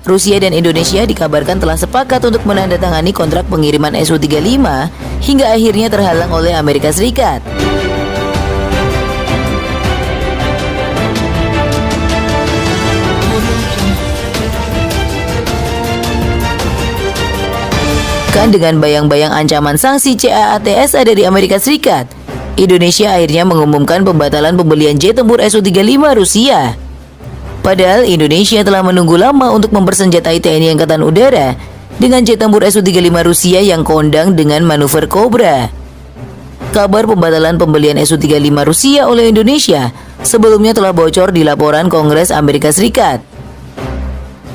Rusia dan Indonesia dikabarkan telah sepakat untuk menandatangani kontrak pengiriman Su-35 hingga akhirnya terhalang oleh Amerika Serikat. Kan dengan bayang-bayang ancaman sanksi CAATSA dari Amerika Serikat, Indonesia akhirnya mengumumkan pembatalan pembelian jet tempur Su-35 Rusia. Padahal Indonesia telah menunggu lama untuk mempersenjatai TNI Angkatan Udara dengan jet tempur Su-35 Rusia yang kondang dengan manuver Cobra. Kabar pembatalan pembelian Su-35 Rusia oleh Indonesia sebelumnya telah bocor di laporan Kongres Amerika Serikat.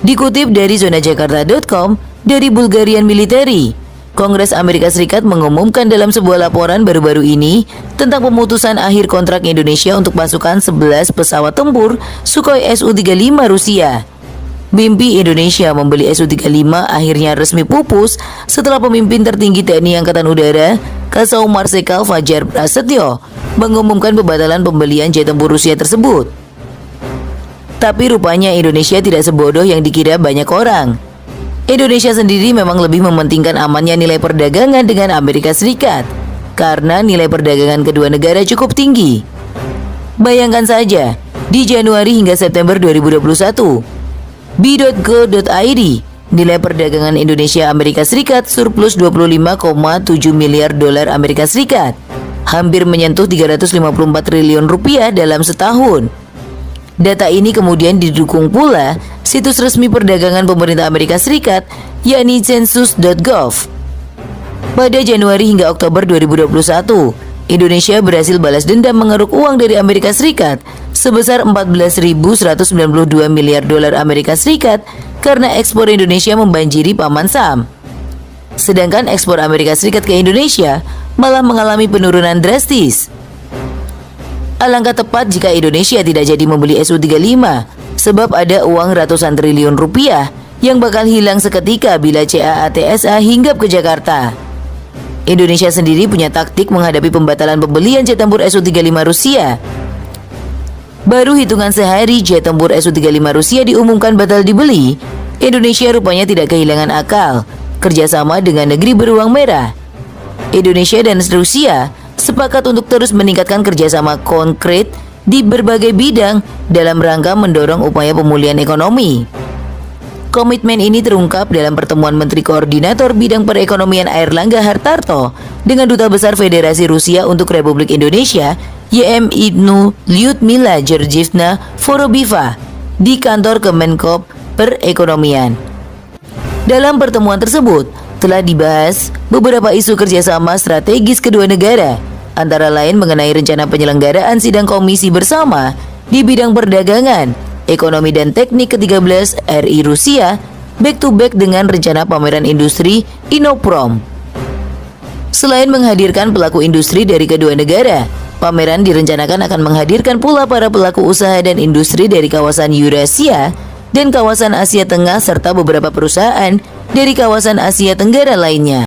Dikutip dari zonajakarta.com, dari Bulgarian Military, Kongres Amerika Serikat mengumumkan dalam sebuah laporan baru-baru ini tentang pemutusan akhir kontrak Indonesia untuk pasukan 11 pesawat tempur Sukhoi Su-35 Rusia. Mimpi Indonesia membeli Su-35 akhirnya resmi pupus setelah pemimpin tertinggi TNI Angkatan Udara, Kasau Marsikal Fajar Prasetyo, mengumumkan pembatalan pembelian jet tempur Rusia tersebut. Tapi rupanya Indonesia tidak sebodoh yang dikira banyak orang. Indonesia sendiri memang lebih mementingkan amannya nilai perdagangan dengan Amerika Serikat karena nilai perdagangan kedua negara cukup tinggi. Bayangkan saja, di Januari hingga September 2021, b.go.id, nilai perdagangan Indonesia Amerika Serikat surplus 25,7 miliar dolar Amerika Serikat, hampir menyentuh 354 triliun rupiah dalam setahun. Data ini kemudian didukung pula situs resmi perdagangan pemerintah Amerika Serikat, yakni census.gov. Pada Januari hingga Oktober 2021, Indonesia berhasil balas dendam mengeruk uang dari Amerika Serikat sebesar 14.192 miliar dolar Amerika Serikat karena ekspor Indonesia membanjiri paman Sam. Sedangkan ekspor Amerika Serikat ke Indonesia malah mengalami penurunan drastis. Alangkah tepat jika Indonesia tidak jadi membeli Su-35, sebab ada uang ratusan triliun rupiah yang bakal hilang seketika bila CAATSA hinggap ke Jakarta. Indonesia sendiri punya taktik menghadapi pembatalan pembelian jet tempur Su-35 Rusia. Baru hitungan sehari jet tempur Su-35 Rusia diumumkan batal dibeli, Indonesia rupanya tidak kehilangan akal, kerjasama dengan negeri beruang merah. Indonesia dan Rusia sepakat untuk terus meningkatkan kerjasama konkret di berbagai bidang dalam rangka mendorong upaya pemulihan ekonomi. Komitmen ini terungkap dalam pertemuan Menteri Koordinator Bidang Perekonomian Airlangga Hartarto dengan Duta Besar Federasi Rusia untuk Republik Indonesia, YM Lyudmila Georgievna Vorobiva, di kantor Kemenkop Perekonomian. Dalam pertemuan tersebut, telah dibahas beberapa isu kerjasama strategis kedua negara, antara lain mengenai rencana penyelenggaraan sidang komisi bersama di bidang perdagangan, ekonomi dan teknik ke-13 RI Rusia, back to back dengan rencana pameran industri Inoprom. Selain menghadirkan pelaku industri dari kedua negara, pameran direncanakan akan menghadirkan pula para pelaku usaha dan industri dari kawasan Eurasia dan kawasan Asia Tengah serta beberapa perusahaan dari kawasan Asia Tenggara lainnya.